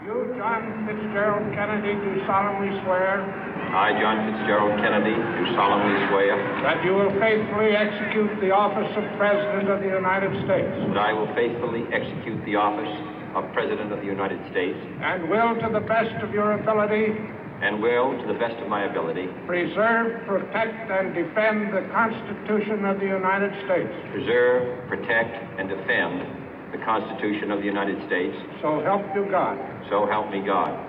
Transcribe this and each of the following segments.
You, John Fitzgerald Kennedy, do solemnly swear. I, John Fitzgerald Kennedy, do solemnly swear. That you will faithfully execute the office of President of the United States. That I will faithfully execute the office of President of the United States. And will, to the best of your ability. And will, to the best of my ability. Preserve, protect, and defend the Constitution of the United States. Preserve, protect, and defend the Constitution of the United States. So help you God. So help me God.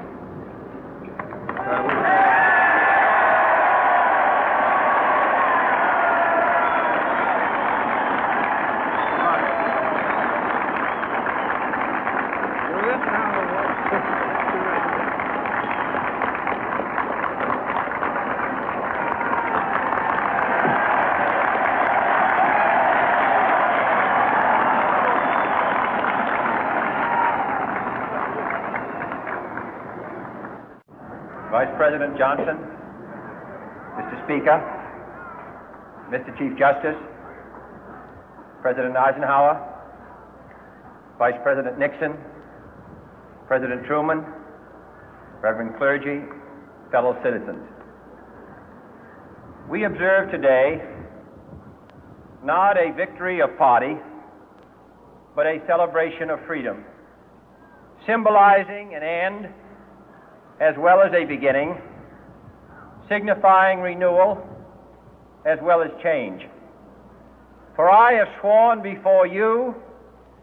Vice President Johnson, Mr. Speaker, Mr. Chief Justice, President Eisenhower, Vice President Nixon, President Truman, Reverend clergy, fellow citizens. We observe today not a victory of party, but a celebration of freedom, symbolizing an end as well as a beginning, signifying renewal as well as change. For I have sworn before you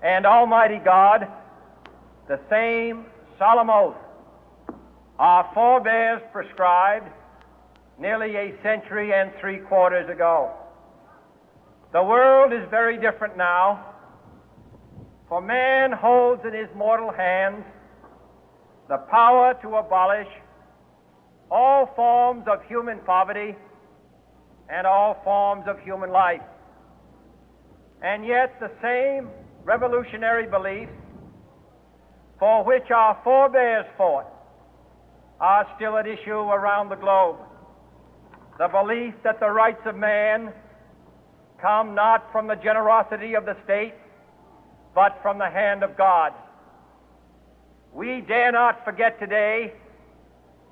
and Almighty God the same solemn oath our forebears prescribed nearly a century and 3/4 ago. The world is very different now, for man holds in his mortal hands the power to abolish all forms of human poverty and all forms of human life. And yet the same revolutionary beliefs for which our forebears fought are still at issue around the globe. The belief that the rights of man come not from the generosity of the state, but from the hand of God. We dare not forget today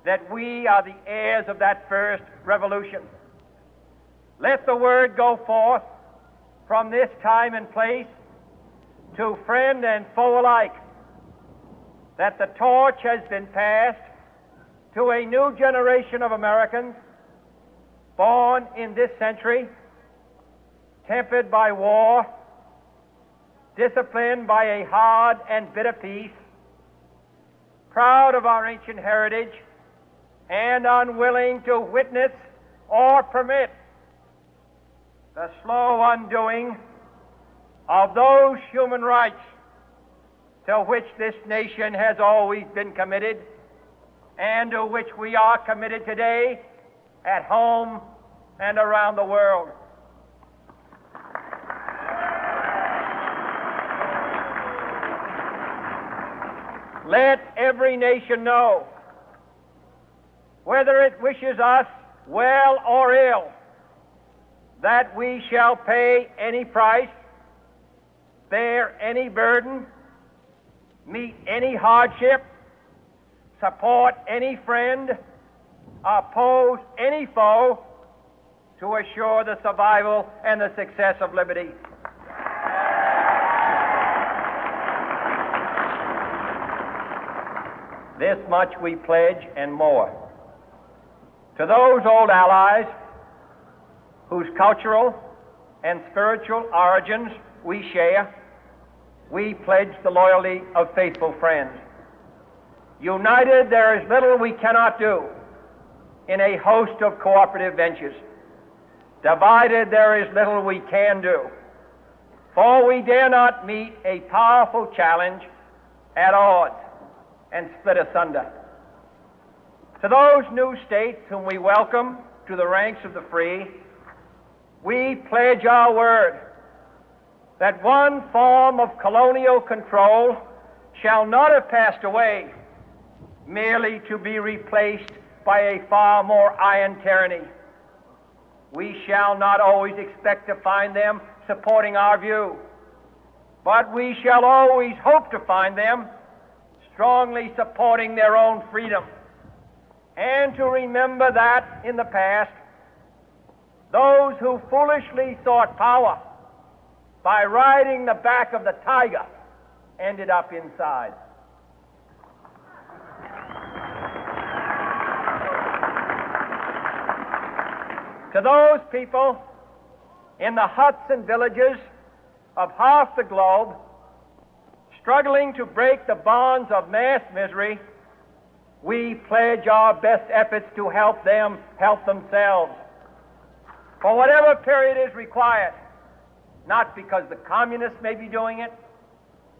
that we are the heirs of that first revolution. Let the word go forth from this time and place to friend and foe alike that the torch has been passed to a new generation of Americans born in this century, tempered by war, disciplined by a hard and bitter peace, proud of our ancient heritage, and unwilling to witness or permit the slow undoing of those human rights to which this nation has always been committed and to which we are committed today at home and around the world. Let every nation know, whether it wishes us well or ill, that we shall pay any price, bear any burden, meet any hardship, support any friend, oppose any foe to assure the survival and the success of liberty. This much we pledge and more. To those old allies whose cultural and spiritual origins we share, we pledge the loyalty of faithful friends. United, there is little we cannot do in a host of cooperative ventures. Divided, there is little we can do, for we dare not meet a powerful challenge at odds and split asunder. To those new states whom we welcome to the ranks of the free, we pledge our word that one form of colonial control shall not have passed away, merely to be replaced by a far more iron tyranny. We shall not always expect to find them supporting our view, but we shall always hope to find them strongly supporting their own freedom, and to remember that in the past, those who foolishly sought power by riding the back of the tiger ended up inside. To those people in the huts and villages of half the globe struggling to break the bonds of mass misery, we pledge our best efforts to help them help themselves for whatever period is required, not because the communists may be doing it,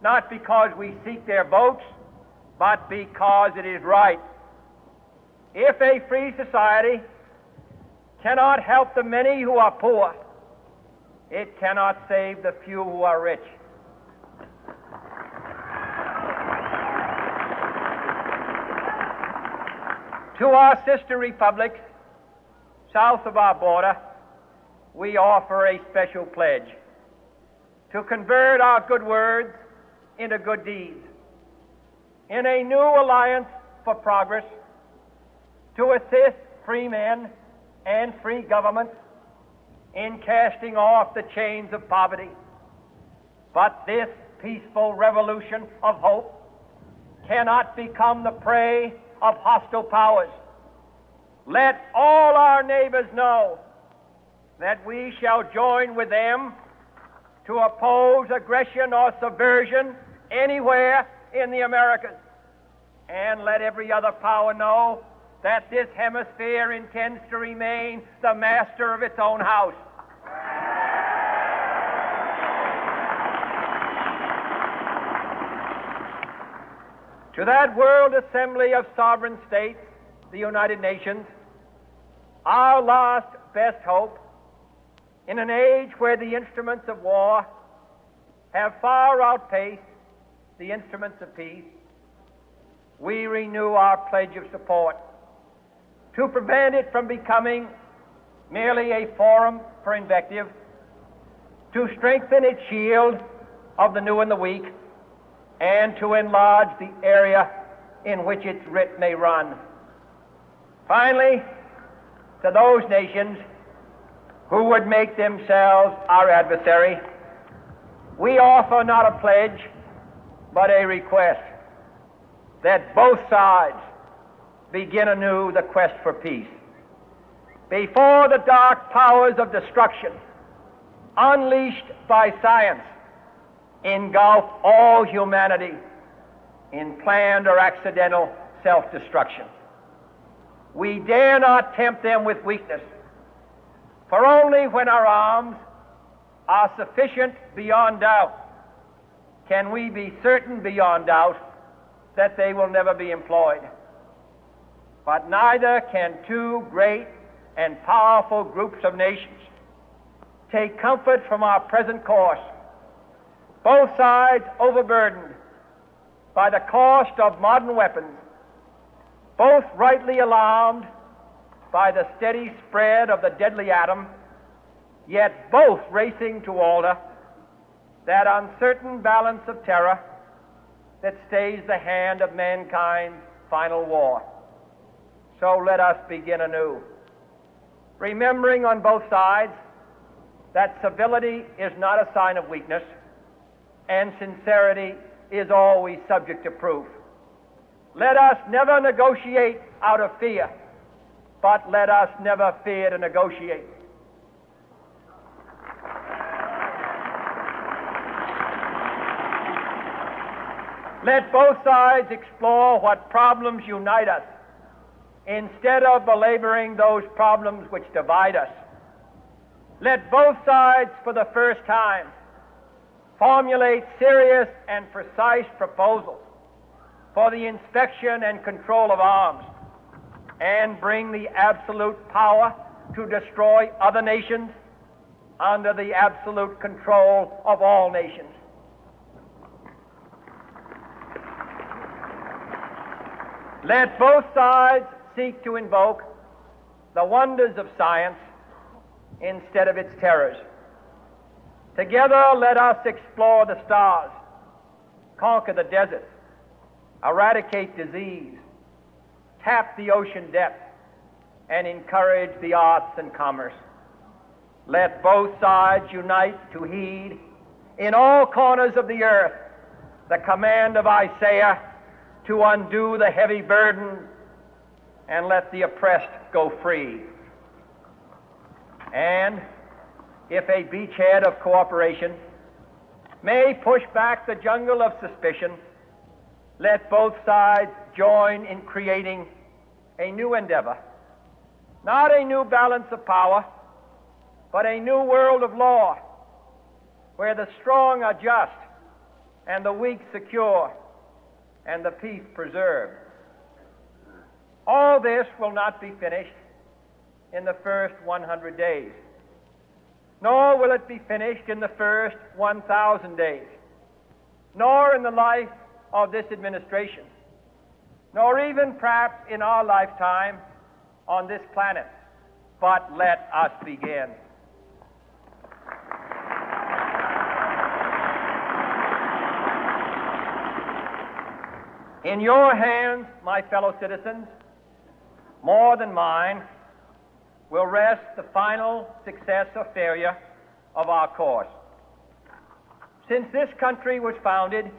not because we seek their votes, but because it is right. If a free society cannot help the many who are poor, it cannot save the few who are rich. To our sister republics south of our border, we offer a special pledge to convert our good words into good deeds, in a new alliance for progress, to assist free men and free governments in casting off the chains of poverty. But this peaceful revolution of hope cannot become the prey of hostile powers. Let all our neighbors know that we shall join with them to oppose aggression or subversion anywhere in the Americas. And let every other power know that this hemisphere intends to remain the master of its own house. To that World Assembly of Sovereign States, the United Nations, our last best hope, in an age where the instruments of war have far outpaced the instruments of peace, we renew our pledge of support to prevent it from becoming merely a forum for invective, to strengthen its shield of the new and the weak, and to enlarge the area in which its writ may run. Finally, to those nations who would make themselves our adversary, we offer not a pledge, but a request that both sides begin anew the quest for peace. Before the dark powers of destruction, unleashed by science, engulf all humanity in planned or accidental self-destruction, we dare not tempt them with weakness, for only when our arms are sufficient beyond doubt can we be certain beyond doubt that they will never be employed. But neither can two great and powerful groups of nations take comfort from our present course, both sides overburdened by the cost of modern weapons, both rightly alarmed by the steady spread of the deadly atom, yet both racing to alter that uncertain balance of terror that stays the hand of mankind's final war. So let us begin anew, remembering on both sides that civility is not a sign of weakness, and sincerity is always subject to proof. Let us never negotiate out of fear, but let us never fear to negotiate. Let both sides explore what problems unite us, instead of belaboring those problems which divide us. Let both sides, for the first time, formulate serious and precise proposals for the inspection and control of arms, and bring the absolute power to destroy other nations under the absolute control of all nations. Let both sides seek to invoke the wonders of science instead of its terrors. Together, let us explore the stars, conquer the deserts, eradicate disease, tap the ocean depth, and encourage the arts and commerce. Let both sides unite to heed in all corners of the earth the command of Isaiah to undo the heavy burden and let the oppressed go free. And if a beachhead of cooperation may push back the jungle of suspicion, let both sides join in creating a new endeavor, not a new balance of power, but a new world of law, where the strong are just and the weak secure and the peace preserved. All this will not be finished in the first 100 days, nor will it be finished in the first 1,000 days, nor in the life of this administration, nor even perhaps in our lifetime on this planet. But let us begin. In your hands, my fellow citizens, more than mine, will rest the final success or failure of our course. Since this country was founded,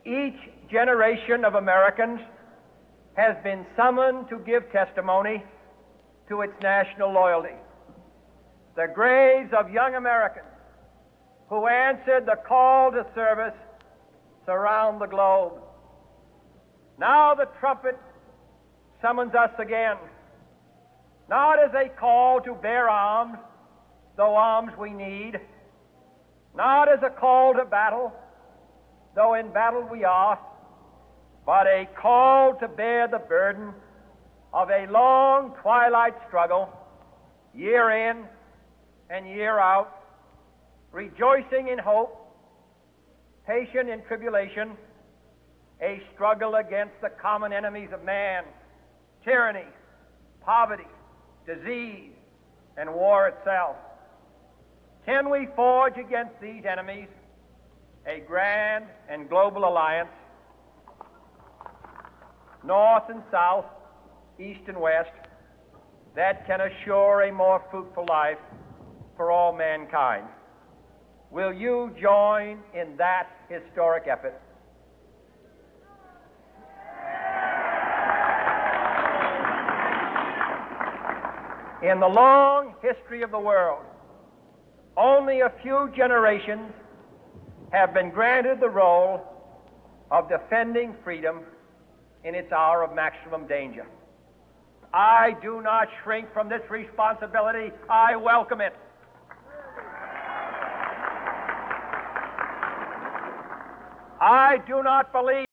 each generation of Americans has been summoned to give testimony to its national loyalty. The graves of young Americans who answered the call to service surround the globe. Now the trumpet summons us again, not as a call to bear arms, though arms we need, not as a call to battle, though in battle we are, but a call to bear the burden of a long twilight struggle, year in and year out, rejoicing in hope, patient in tribulation, a struggle against the common enemies of man, tyranny, poverty, disease, and war itself. Can we forge against these enemies a grand and global alliance, north and south, east and west, that can assure a more fruitful life for all mankind? Will you join in that historic effort? In the long history of the world, only a few generations have been granted the role of defending freedom in its hour of maximum danger. I do not shrink from this responsibility. I welcome it. I do not believe